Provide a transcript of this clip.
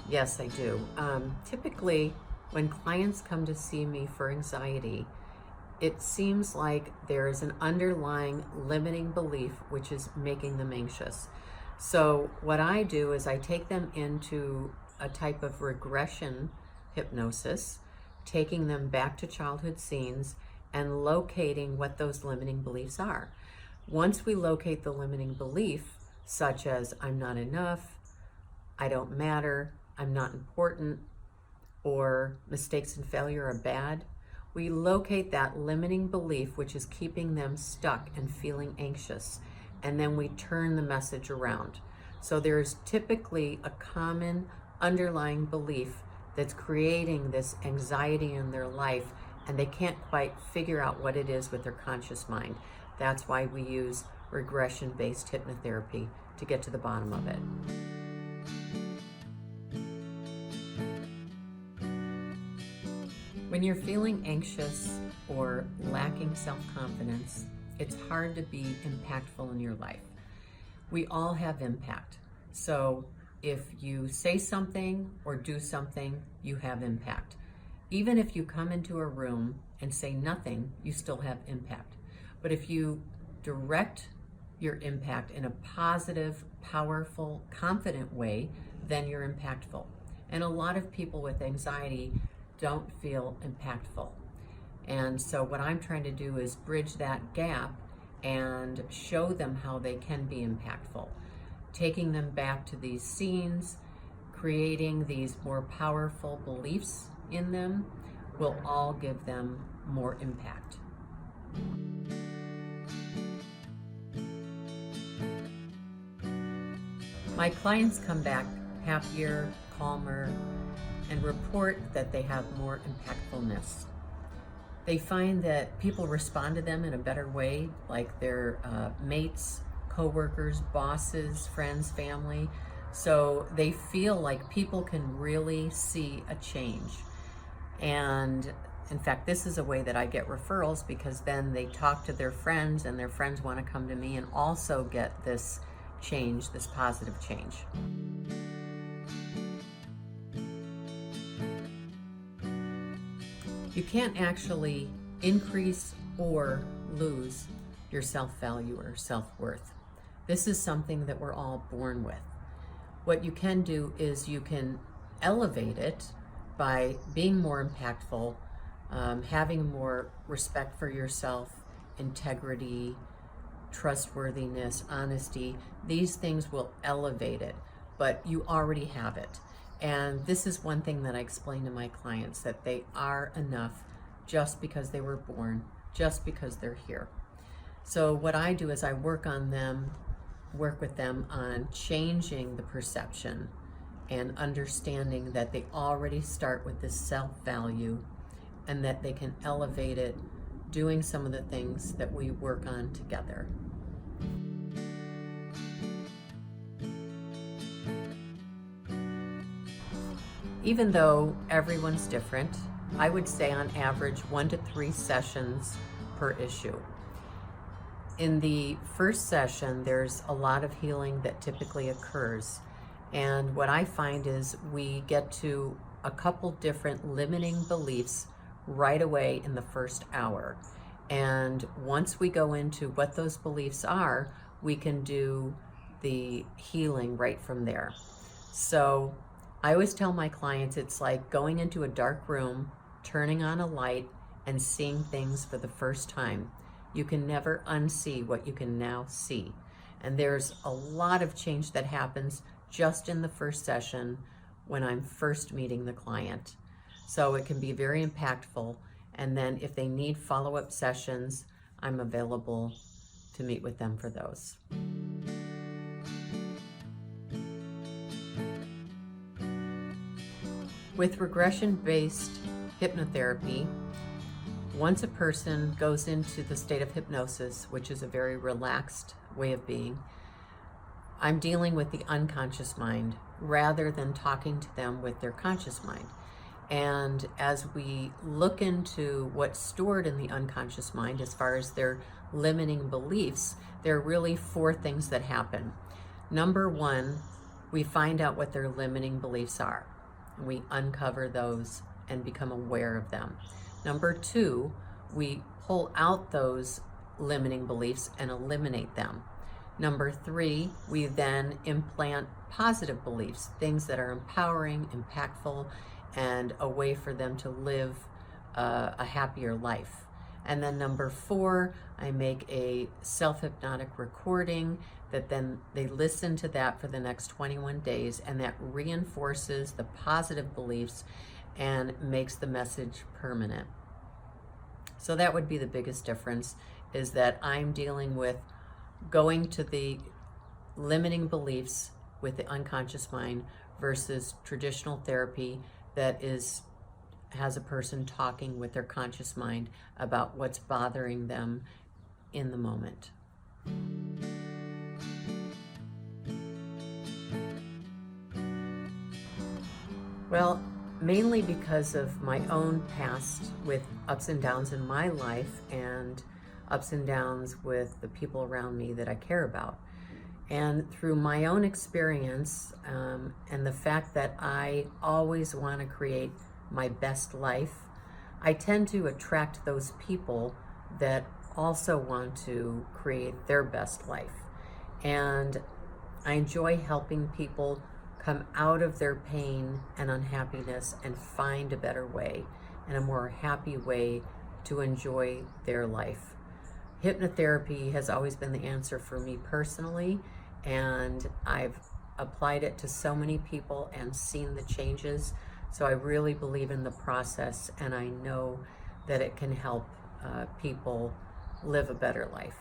Yes, I do. Typically, when clients come to see me for anxiety, it seems like there is an underlying limiting belief which is making them anxious. So, what I do is I take them into a type of regression hypnosis, taking them back to childhood scenes and locating what those limiting beliefs are. Once we locate the limiting belief, such as I'm not enough, I don't matter, I'm not important, or mistakes and failure are bad, we locate that limiting belief which is keeping them stuck and feeling anxious, and then we turn the message around. So there's typically a common underlying belief that's creating this anxiety in their life, and they can't quite figure out what it is with their conscious mind. That's why we use regression-based hypnotherapy to get to the bottom of it. When you're feeling anxious or lacking self-confidence, it's hard to be impactful in your life. We all have impact. So if you say something or do something, you have impact. Even if you come into a room and say nothing, you still have impact. But if you direct your impact in a positive, powerful, confident way, then you're impactful. And a lot of people with anxiety don't feel impactful. And so what I'm trying to do is bridge that gap and show them how they can be impactful. Taking them back to these scenes, creating these more powerful beliefs in them will all give them more impact. My clients come back happier, calmer, and report that they have more impactfulness. They find that people respond to them in a better way, like their mates, coworkers, bosses, friends, family. So they feel like people can really see a change. And in fact, this is a way that I get referrals, because then they talk to their friends and their friends want to come to me and also get this change, this positive change. You can't actually increase or lose your self-value or self-worth. This is something that we're all born with. What you can do is you can elevate it by being more impactful, having more respect for yourself, integrity, trustworthiness, honesty. These things will elevate it, but you already have it. And this is one thing that I explain to my clients, that they are enough just because they were born, just because they're here. So what I do is I work with them on changing the perception and understanding that they already start with this self-value and that they can elevate it doing some of the things that we work on together. Even though everyone's different, I would say on average 1 to 3 sessions per issue. In the first session, there's a lot of healing that typically occurs. And what I find is we get to a couple different limiting beliefs right away in the first hour. And once we go into what those beliefs are, we can do the healing right from there. So I always tell my clients it's like going into a dark room, turning on a light, and seeing things for the first time. You can never unsee what you can now see. And there's a lot of change that happens just in the first session when I'm first meeting the client. So it can be very impactful. And then if they need follow-up sessions, I'm available to meet with them for those. With regression-based hypnotherapy, once a person goes into the state of hypnosis, which is a very relaxed way of being, I'm dealing with the unconscious mind rather than talking to them with their conscious mind. And as we look into what's stored in the unconscious mind as far as their limiting beliefs, there are really 4 things that happen. Number 1, we find out what their limiting beliefs are. We uncover those and become aware of them. Number two, we pull out those limiting beliefs and eliminate them. Number three, we then implant positive beliefs, things that are empowering, impactful, and a way for them to live a happier life. And then number four, I make a self-hypnotic recording that then they listen to that for the next 21 days, and that reinforces the positive beliefs and makes the message permanent. So that would be the biggest difference, is that I'm dealing with going to the limiting beliefs with the unconscious mind versus traditional therapy that has a person talking with their conscious mind about what's bothering them in the moment. Well, mainly because of my own past with ups and downs in my life and ups and downs with the people around me that I care about. And through my own experience and the fact that I always want to create my best life, I tend to attract those people that also want to create their best life. And I enjoy helping people come out of their pain and unhappiness and find a better way and a more happy way to enjoy their life. Hypnotherapy has always been the answer for me personally, and I've applied it to so many people and seen the changes. So I really believe in the process, and I know that it can help people live a better life.